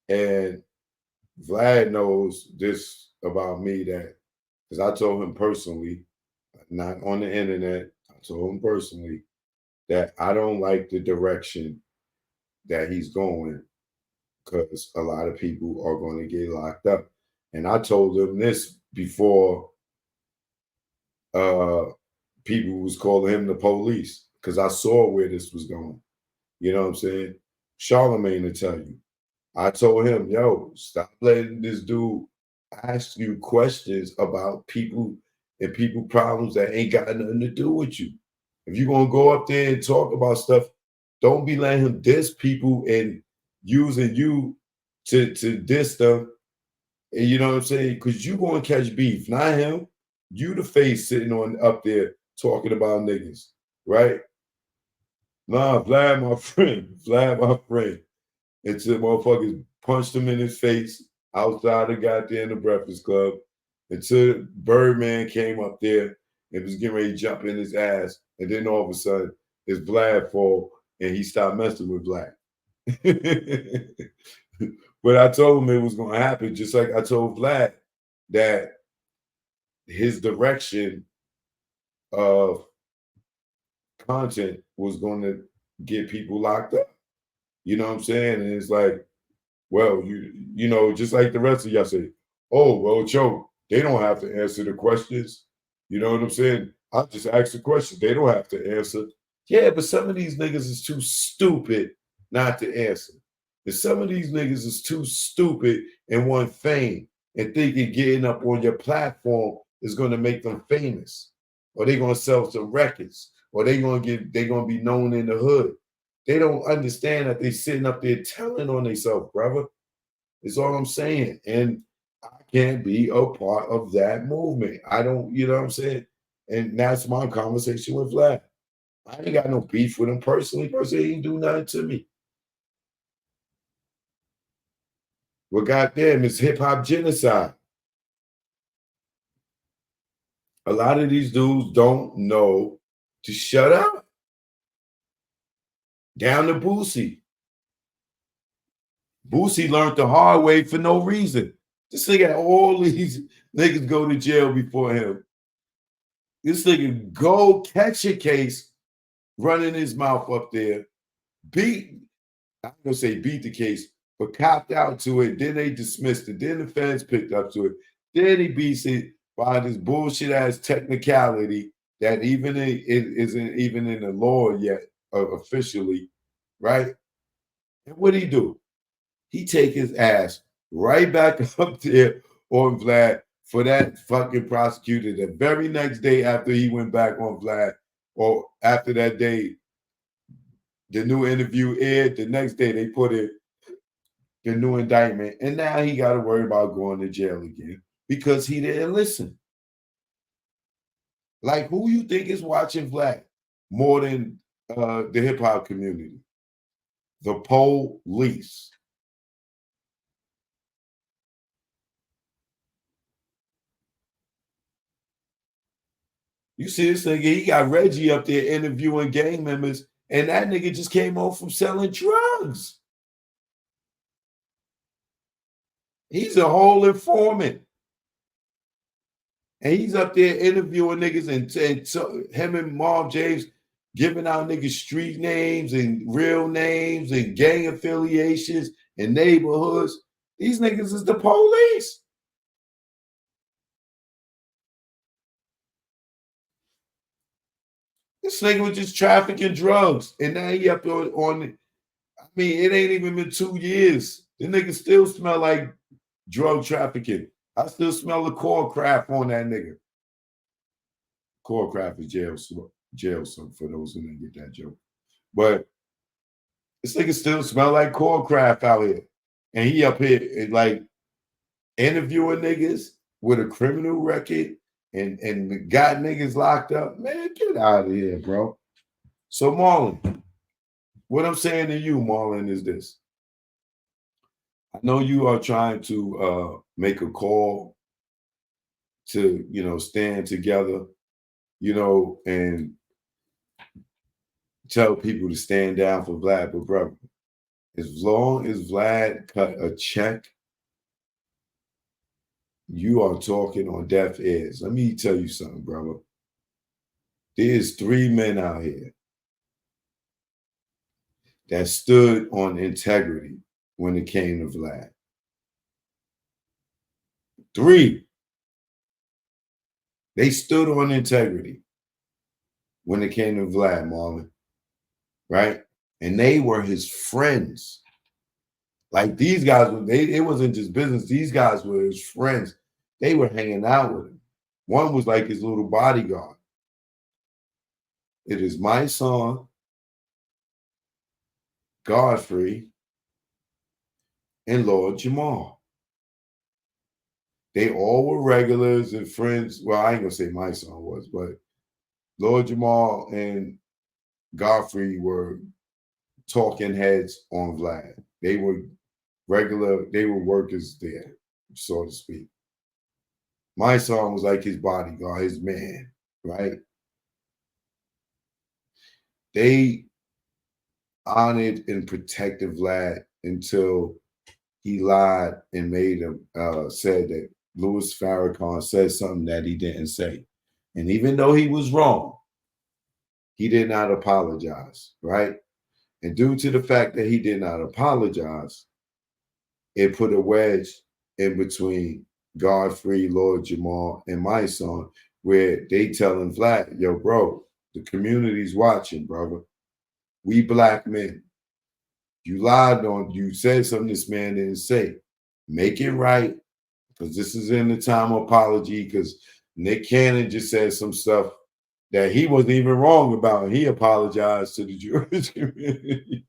And Vlad knows this about me, that because I told him personally, not on the internet, I told him personally that I don't like the direction that he's going, because a lot of people are going to get locked up. And I told him this before uh, people was calling him the police, because I saw where this was going. You know what I'm saying? Charlemagne to tell you. I told him, yo, stop letting this dude ask you questions about people and people problems that ain't got nothing to do with you. If you're gonna go up there and talk about stuff, don't be letting him diss people and using you to diss them. And you know what I'm saying? Because you gonna catch beef, not him. You the face sitting on up there talking about niggas, right? Nah, Vlad, my friend. Vlad, my friend. Until motherfuckers punched him in his face outside the goddamn Breakfast Club. Until Birdman came up there and was getting ready to jump in his ass. And then all of a sudden, it's Vlad fault and he stopped messing with Vlad. But I told him it was going to happen, just like I told Vlad that his direction of content was going to get people locked up. You know what I'm saying? And it's like, well, you know, just like the rest of y'all say, oh, well, Joe, they don't have to answer the questions. You know what I'm saying? I just ask the question. They don't have to answer. Yeah, but some of these niggas is too stupid not to answer. And some of these niggas is too stupid and want fame and thinking getting up on your platform is going to make them famous, or they're going to sell some records, or they're going to be known in the hood. They don't understand that they sitting up there telling on themselves, brother. Is all I'm saying. And I can't be a part of that movement. I don't, you know what I'm saying? And that's my conversation with Vlad. I ain't got no beef with him personally. Personally, he ain't do nothing to me. Well, goddamn, it's hip hop genocide. A lot of these dudes don't know to shut up. Down to Boosie. Boosie learned the hard way for no reason. This nigga had all these niggas go to jail before him. This nigga go catch a case, running his mouth up there, beat, I'm gonna say beat the case, but copped out to it. Then they dismissed it. Then the feds picked up to it. Then he beats it by this bullshit ass technicality that even it isn't even in the law yet officially, right? And what he do? He take his ass right back up there on Vlad for that fucking prosecutor. The very next day after he went back on Vlad, or after that day, the new interview aired. The next day they put in the new indictment, and now he got to worry about going to jail again because he didn't listen. Like, who you think is watching Vlad more than the hip hop community? The police. You see this nigga, he got Reggie up there interviewing gang members, and that nigga just came home from selling drugs. He's a whole informant. And he's up there interviewing niggas, and so him and Mom James giving out niggas street names and real names and gang affiliations and neighborhoods. These niggas is the police. This nigga was just trafficking drugs, and now he up on I mean, it ain't even been 2 years. The nigga still smell like drug trafficking. I still smell the core craft on that nigga. Core craft is jail, so for those who didn't get that joke. But this nigga still smell like core craft out here. And he up here like interviewing niggas with a criminal record and got niggas locked up. Man, get out of here, bro. So Marlon, what I'm saying to you, Marlon, is this. I know you are trying to make a call to, stand together, and tell people to stand down for Vlad, but brother, As long as Vlad cut a check, you are talking on deaf ears. Let me tell you something, brother. There's 3 men out here that stood on integrity when it came to Vlad. 3. They stood on integrity when it came to Vlad, Marlon, right? And they were his friends. Like these guys, it wasn't just business. These guys were his friends. They were hanging out with him. One was like his little bodyguard. It is Mysonne, Godfrey, and Lord Jamar. They all were regulars and friends. Well, I ain't gonna say Mysonne was, but Lord Jamar and Godfrey were talking heads on Vlad. They were they were workers there, so to speak. Mysonne was like his bodyguard, his man, right? They honored and protected Vlad until he lied and made him said that Louis Farrakhan said something that he didn't say. And even though he was wrong, he did not apologize, right? And due to the fact that he did not apologize, it put a wedge in between Godfrey, Lord Jamar, and Mysonne, where they telling Vlad, yo, bro, the community's watching, brother. We black men. You lied on, you said something this man didn't say. Make it right, because this is in the time of apology, because Nick Cannon just said some stuff that he wasn't even wrong about. He apologized to the Jewish community.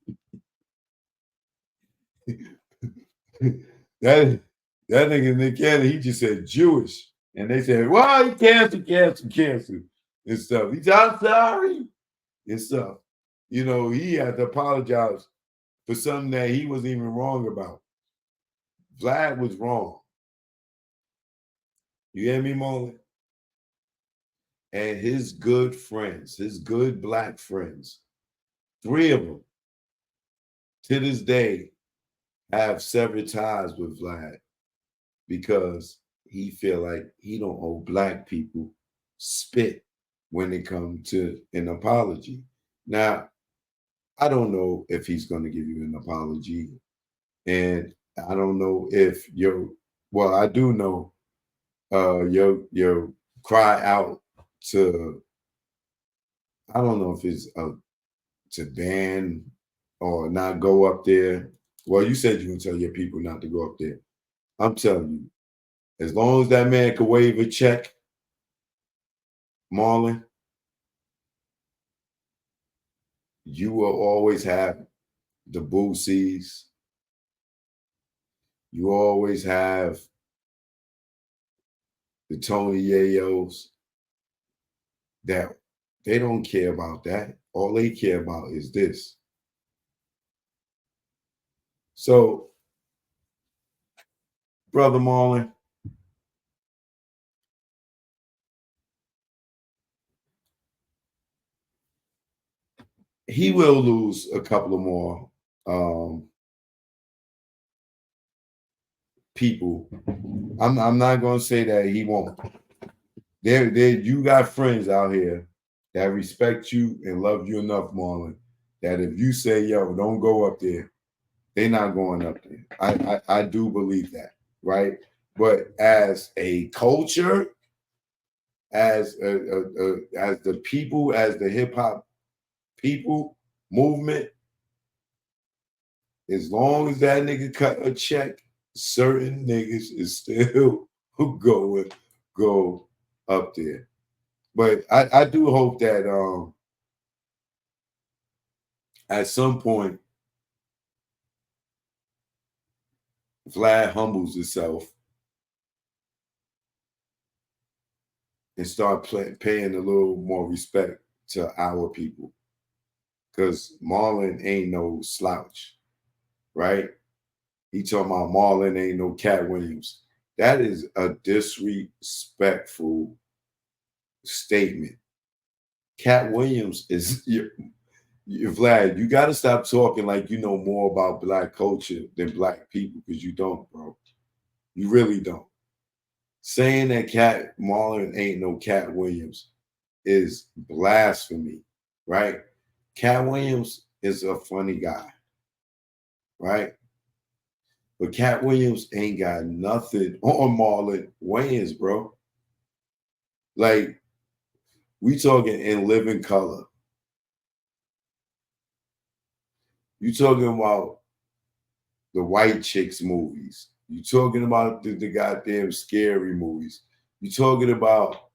that nigga Nick Cannon, he just said Jewish. And they said, well, he canceled, and stuff. He's I'm sorry and stuff. You know, he had to apologize for something that he wasn't even wrong about. Vlad was wrong. You hear me, Marlon? And his good friends, his good black friends, 3 of them, to this day, have severed ties with Vlad because he feel like he don't owe black people spit when it comes to an apology. Now, I don't know if he's going to give you an apology, and I don't know if well, I do know your cry out to, I don't know if it's to ban or not go up there. Well, you said you're gonna tell your people not to go up there. I'm telling you, as long as that man could wave a check, Marlon, you will always have the Boosies. You always have the Tony Yayos that they don't care about that. All they care about is this. So, Brother Marlon, he will lose a couple of more people. I'm not gonna say that he won't. There, you got friends out here that respect you and love you enough, Marlon, that if you say, yo, don't go up there, they're not going up there. I do believe that, right? But as a culture, as as the people, as the hip hop people movement, as long as that nigga cut a check, certain niggas is still going go up there. But I do hope that at some point Vlad humbles himself and start paying a little more respect to our people. Because Marlon ain't no slouch, right? He talking about Marlon ain't no Cat Williams. That is a disrespectful statement. Cat Williams is Vlad, you got to stop talking like you know more about black culture than black people because you don't, bro. You really don't. Saying that Cat Marlon ain't no Cat Williams is blasphemy, right? Cat Williams is a funny guy, right? But Cat Williams ain't got nothing on Marlon Wayans, bro. Like, we talking in living color. You talking about the white chicks movies. You talking about the goddamn scary movies. You talking about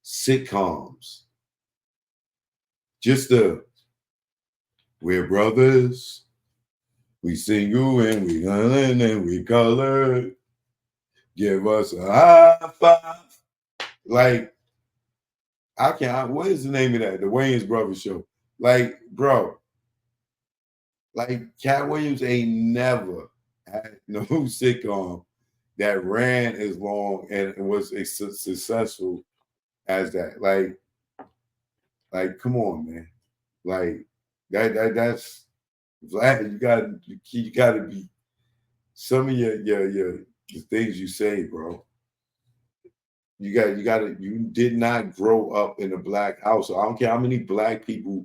sitcoms. Just the we're brothers. We single and we island and we colored. Give us a high five. Like, I can't. What is the name of that? The Wayans Brothers show. Like, bro, like Cat Williams ain't never had no sitcom that ran as long and was as successful as that. Like, come on, man. Like that's Vlad. You got to be some of your the things you say, bro. You did not grow up in a black house. I don't care how many black people